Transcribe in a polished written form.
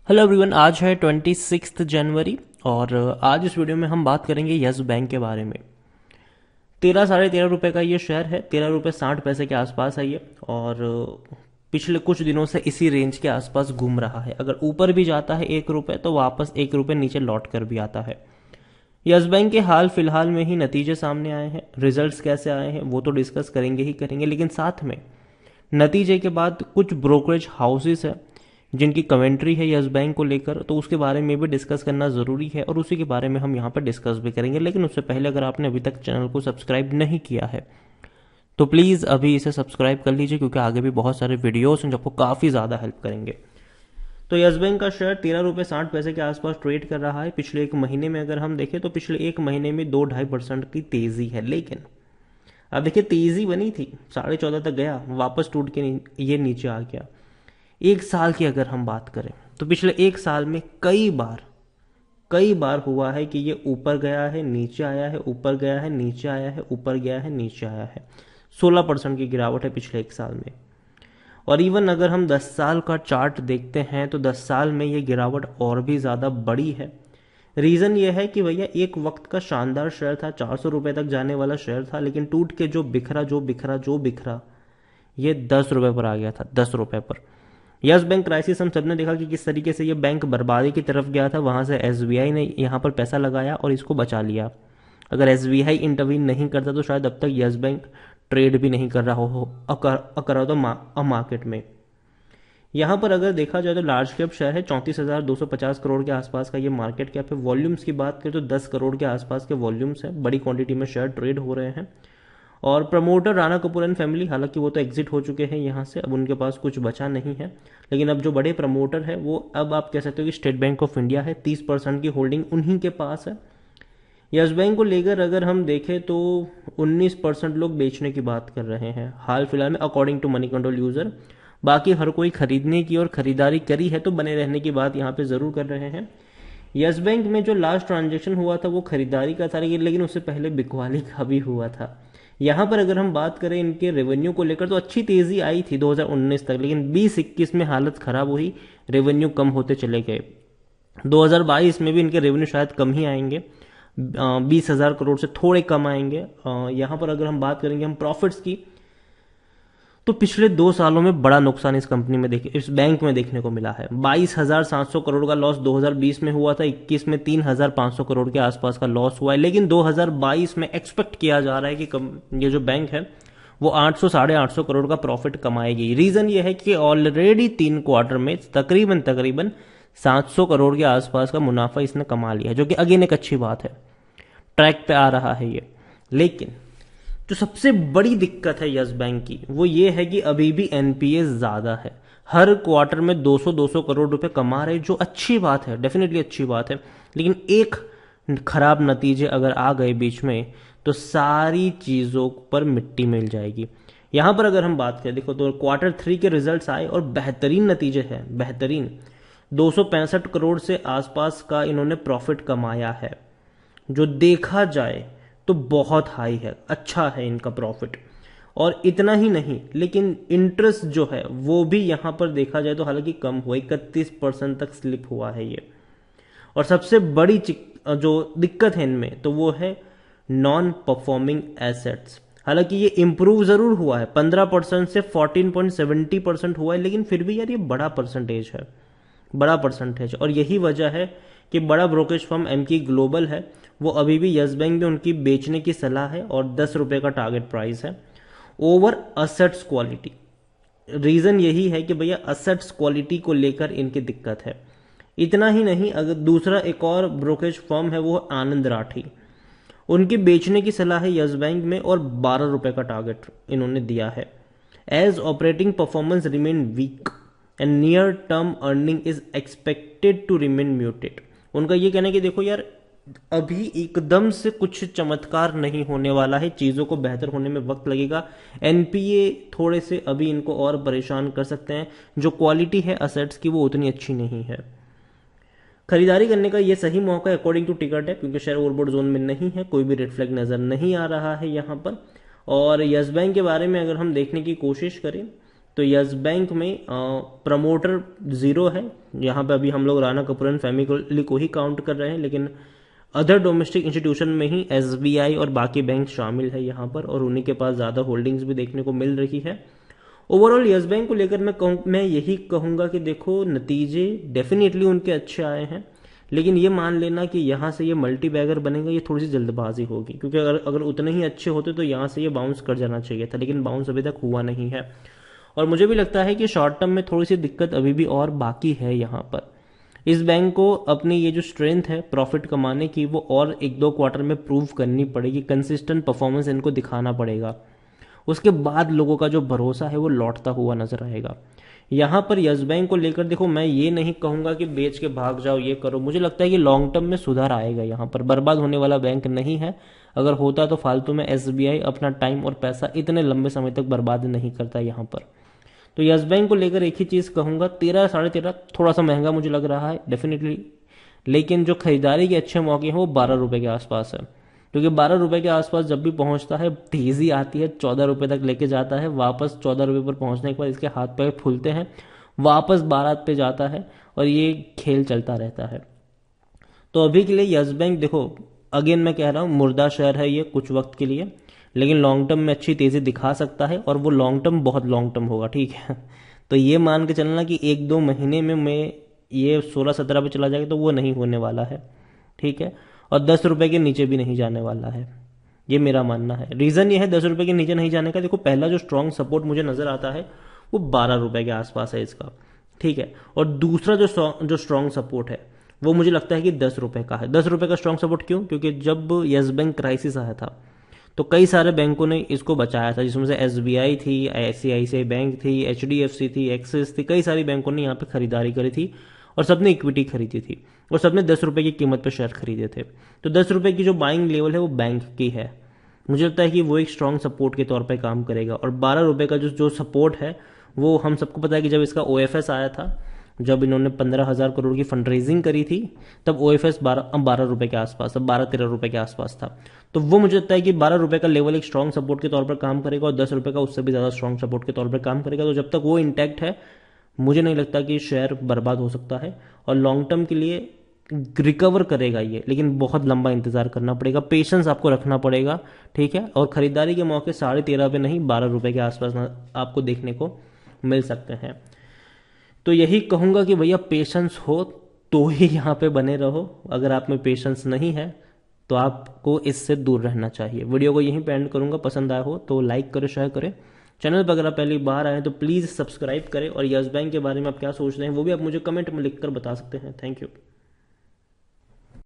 Hello everyone, आज है 26 जनवरी और आज इस वीडियो में हम बात करेंगे यस बैंक के बारे में। 13 साढ़े 13 रुपये का ये शेयर है, 13 रुपये 60 पैसे के आसपास है ये। और पिछले कुछ दिनों से इसी रेंज के आसपास घूम रहा है। अगर ऊपर भी जाता है 1 रुपये तो वापस 1 रुपये नीचे लौट कर भी आता है। यस बैंक के हाल फिलहाल में ही नतीजे सामने आए हैं। रिजल्ट्स कैसे आए हैं वो तो डिस्कस करेंगे ही करेंगे, लेकिन साथ में नतीजे के बाद कुछ ब्रोकरेज हाउसेस है जिनकी कमेंट्री है यस बैंक को लेकर, तो उसके बारे में भी डिस्कस करना ज़रूरी है और उसी के बारे में हम यहाँ पर डिस्कस भी करेंगे। लेकिन उससे पहले अगर आपने अभी तक चैनल को सब्सक्राइब नहीं किया है तो प्लीज़ अभी इसे सब्सक्राइब कर लीजिए, क्योंकि आगे भी बहुत सारे वीडियोस हैं जो आपको काफ़ी ज़्यादा हेल्प करेंगे। तो यस बैंक का शेयर 13 रुपये 60 पैसे के आसपास ट्रेड कर रहा है। पिछले एक महीने में अगर हम देखें तो पिछले एक महीने में 2-2.5% की तेज़ी है। लेकिन अब देखिए, तेज़ी बनी थी, 14.5 तक गया, वापस टूट के ये नीचे आ गया। एक साल की अगर हम बात करें तो पिछले एक साल में कई बार हुआ है कि ये ऊपर गया है, नीचे आया है, ऊपर गया है, नीचे आया है, ऊपर गया है, नीचे आया है। 16% की गिरावट है पिछले एक साल में। और इवन अगर हम 10 साल का चार्ट देखते हैं तो 10 साल में ये गिरावट और भी ज़्यादा बड़ी है। रीज़न ये है कि भैया एक वक्त का शानदार शेयर था, 400 रुपये तक जाने वाला शेयर था, लेकिन टूट के जो बिखरा ये 10 रुपये पर आ गया था, 10 रुपये पर। यस बैंक क्राइसिस हम सबने देखा कि किस तरीके से ये बैंक बर्बादी की तरफ गया था। वहां से एसबीआई ने यहाँ पर पैसा लगाया और इसको बचा लिया। अगर एसबीआई इंटरवीन नहीं करता तो शायद अब तक यस बैंक ट्रेड भी नहीं कर रहा हो अकर तो मार्केट में। यहाँ पर अगर देखा जाए तो लार्ज कैप शेयर है, 34,250 करोड़ के आसपास का ये मार्केट कैप है। वॉल्यूम्स की बात करें तो 10 करोड़ के आसपास के वॉल्यूम्स हैं, बड़ी क्वांटिटी में शेयर ट्रेड हो रहे हैं। और promoter Rana Kapoor and family, हालांकि वो तो एग्जिट हो चुके हैं यहाँ से, अब उनके पास कुछ बचा नहीं है। लेकिन अब जो बड़े प्रमोटर है वो, अब आप कह सकते हो कि स्टेट बैंक ऑफ इंडिया है, 30% की होल्डिंग उन्हीं के पास है। यस बैंक को लेकर अगर हम देखें तो 19% लोग बेचने की बात कर रहे हैं हाल फिलहाल में, according to Moneycontrol user. बाकी हर कोई खरीदने की और खरीदारी करी है तो बने रहने की बात यहाँ पे जरूर कर रहे हैं। यस बैंक में जो लास्ट ट्रांजेक्शन हुआ था वो खरीदारी का था, लेकिन उससे पहले बिकवाली का भी हुआ था। यहाँ पर अगर हम बात करें इनके रेवेन्यू को लेकर तो अच्छी तेजी आई थी 2019 तक, लेकिन 2021 में हालत खराब हुई, रेवेन्यू कम होते चले गए। 2022 में भी इनके रेवेन्यू शायद कम ही आएंगे, 20,000 करोड़ से थोड़े कम आएंगे। यहाँ पर अगर हम बात करेंगे हम प्रॉफिट्स की, तो पिछले 2 सालों में बड़ा नुकसान इस कंपनी में इस बैंक में देखने को मिला है। 22,700 करोड़ का लॉस 2020 में हुआ था, 21 में 3,500 करोड़ के आसपास का लॉस हुआ है। लेकिन 2022 में एक्सपेक्ट किया जा रहा है कि ये जो बैंक है वो 800 850 करोड़ का प्रॉफिट कमाएगी। रीजन ये है कि ऑलरेडी 3 क्वार्टर में तकरीबन 700 करोड़ के आसपास का मुनाफा इसने कमा लिया है, जो कि अगेन एक अच्छी बात है, ट्रैक पे आ रहा है ये। लेकिन जो सबसे बड़ी दिक्कत है यस बैंक की वो ये है कि अभी भी एनपीए ज्यादा है। हर क्वार्टर में 200-200 करोड़ रुपए कमा रहे, जो अच्छी बात है, डेफिनेटली अच्छी बात है। लेकिन एक खराब नतीजे अगर आ गए बीच में तो सारी चीजों पर मिट्टी मिल जाएगी। यहां पर अगर हम बात करें, देखो तो Q3 के रिजल्ट्स आए और बेहतरीन नतीजे हैं, बेहतरीन। 265 करोड़ से आसपास का इन्होंने प्रॉफिट कमाया है, जो देखा जाए तो बहुत हाई है, अच्छा है इनका प्रॉफिट। और इतना ही नहीं, लेकिन इंटरेस्ट जो है वो भी यहां पर देखा जाए तो हालांकि कम हुआ, 31% तक स्लिप हुआ है ये। और सबसे बड़ी जो दिक्कत है इनमें तो वो है नॉन परफॉर्मिंग एसेट्स। हालांकि ये इंप्रूव जरूर हुआ है, 15% से 14.70% हुआ है, लेकिन फिर भी यार ये बड़ा परसेंटेज है, बड़ा परसेंटेज। और यही वजह है कि बड़ा ब्रोकरेज फर्म एमकी ग्लोबल है, वो अभी भी यस बैंक में उनकी बेचने की सलाह है और 10 रुपए का टारगेट प्राइस है ओवर असेट्स क्वालिटी। रीजन यही है कि भैया असेट्स क्वालिटी को लेकर इनकी दिक्कत है। इतना ही नहीं, अगर दूसरा एक और ब्रोकरेज फर्म है वो आनंद राठी, उनकी बेचने की सलाह है यस बैंक में और 12 रुपए का टारगेट इन्होंने दिया है। As operating performance remain weak and near term earning is expected to remain muted. उनका ये कहना है कि देखो यार, अभी एकदम से कुछ चमत्कार नहीं होने वाला है, चीजों को बेहतर होने में वक्त लगेगा। एनपीए थोड़े से अभी इनको और परेशान कर सकते हैं, जो क्वालिटी है असेट्स की वो उतनी अच्छी नहीं है। खरीदारी करने का ये सही मौका है अकॉर्डिंग टू टिकट है, क्योंकि शेयर ओवरबॉट जोन में नहीं है, कोई भी रेड फ्लैग नजर नहीं आ रहा है यहाँ पर। और यस बैंक के बारे में अगर हम देखने की कोशिश करें तो यस बैंक में प्रमोटर जीरो है। यहाँ पे अभी हम लोग राणा कपूर एंड फैमिली को ही काउंट कर रहे हैं, लेकिन अदर डोमेस्टिक इंस्टीट्यूशन में ही एसबीआई और बाकी बैंक शामिल है यहाँ पर, और उन्हीं के पास ज़्यादा होल्डिंग्स भी देखने को मिल रही है। ओवरऑल यस बैंक को लेकर मैं यही कहूँगा कि देखो, नतीजे डेफिनेटली उनके अच्छे आए हैं, लेकिन ये मान लेना कि यहाँ से ये मल्टी बैगर बनेगा, ये थोड़ी सी जल्दबाजी होगी, क्योंकि अगर उतने ही अच्छे होते तो यहाँ से ये बाउंस कर जाना चाहिए था, लेकिन बाउंस अभी तक हुआ नहीं है। और मुझे भी लगता है कि शॉर्ट टर्म में थोड़ी सी दिक्कत अभी भी और बाकी है यहाँ पर। इस बैंक को अपनी ये जो स्ट्रेंथ है प्रॉफिट कमाने की, वो और एक दो क्वार्टर में प्रूव करनी पड़ेगी, कंसिस्टेंट परफॉर्मेंस इनको दिखाना पड़ेगा। उसके बाद लोगों का जो भरोसा है वो लौटता हुआ नजर आएगा। यहाँ पर यस बैंक को लेकर देखो, मैं ये नहीं कहूंगा कि बेच के भाग जाओ, ये करो। मुझे लगता है कि लॉन्ग टर्म में सुधार आएगा, यहाँ पर बर्बाद होने वाला बैंक नहीं है। अगर होता तो फालतू में एसबीआई अपना टाइम और पैसा इतने लंबे समय तक बर्बाद नहीं करता यहाँ पर। तो यस बैंक को लेकर एक ही चीज़ कहूंगा, 13 साढ़े 13 थोड़ा सा महंगा मुझे लग रहा है डेफिनेटली, लेकिन जो खरीदारी के अच्छे मौके हैं वो 12 रुपए के आसपास है। क्योंकि 12 रुपए के आसपास जब भी पहुंचता है, तेजी आती है, 14 रुपए तक लेके जाता है, वापस 14 रुपए पर पहुंचने के बाद इसके हाथ पैर फूलते हैं, वापस 12 पे जाता है, और ये खेल चलता रहता है। तो अभी के लिए यस बैंक देखो, अगेन मैं कह रहा हूँ, मुर्दा शेयर है ये कुछ वक्त के लिए, लेकिन लॉन्ग टर्म में अच्छी तेजी दिखा सकता है, और वो लॉन्ग टर्म बहुत लॉन्ग टर्म होगा, ठीक है। तो ये मान के चलना कि एक दो महीने में मैं ये 16-17 पे चला जाएगा, तो वो नहीं होने वाला है, ठीक है। और 10 रुपए के नीचे भी नहीं जाने वाला है, ये मेरा मानना है। रीजन ये है 10 रुपए के नीचे नहीं जाने का, देखो पहला जो स्ट्रॉन्ग सपोर्ट मुझे नजर आता है वो 12 रुपए के आसपास है इसका, ठीक है। और दूसरा जो स्ट्रॉन्ग सपोर्ट है वो मुझे लगता है कि 10 रुपए का है। 10 रुपए का स्ट्रॉन्ग सपोर्ट क्यों? क्योंकि जब यस बैंक क्राइसिस आया था तो कई सारे बैंकों ने इसको बचाया था, जिसमें से एसबीआई थी, आईसीआईसीआई बैंक थी, एचडीएफसी थी, एक्सिस थी, कई सारी बैंकों ने यहाँ पे खरीदारी करी थी, और सबने इक्विटी खरीदी थी, और सबने 10 रुपए की कीमत पर शेयर खरीदे थे। तो 10 रुपए की जो बाइंग लेवल है वो बैंक की है, मुझे लगता है कि वो एक स्ट्रॉन्ग सपोर्ट के तौर पर काम करेगा। और 12 रुपए का जो सपोर्ट है वो हम सबको पता है कि जब इसका ओएफएस आया था, जब इन्होंने 15,000 करोड़ की फंड रेजिंग करी थी, तब ओएफएस 12 रुपए के आसपास, अब 12-13 रुपए के आसपास था। तो वो मुझे लगता है कि 12 रुपए का लेवल एक स्ट्रॉन्ग सपोर्ट के तौर पर काम करेगा, और 10 रुपए का उससे भी ज्यादा स्ट्रॉन्ग सपोर्ट के तौर पर काम करेगा। तो जब तक वो इंटैक्ट है, मुझे नहीं लगता कि शेयर बर्बाद हो सकता है, और लॉन्ग टर्म के लिए रिकवर करेगा ये, लेकिन बहुत लंबा इंतजार करना पड़ेगा, पेशेंस आपको रखना पड़ेगा, ठीक है। और खरीदारी के मौके 13.5 पे नहीं, 12 रुपए के आसपास आपको देखने को मिल सकते हैं। तो यही कहूंगा कि भैया पेशेंस हो तो ही यहाँ पे बने रहो, अगर आप में पेशेंस नहीं है तो आपको इससे दूर रहना चाहिए। वीडियो को यहीं पे एंड करूंगा, पसंद आया हो तो लाइक करें, शेयर करें। चैनल पर अगर आप पहली बार आए तो प्लीज़ सब्सक्राइब करें, और यस बैंक के बारे में आप क्या सोच रहे हैं वो भी आप मुझे कमेंट में लिखकर बता सकते हैं। Thank you.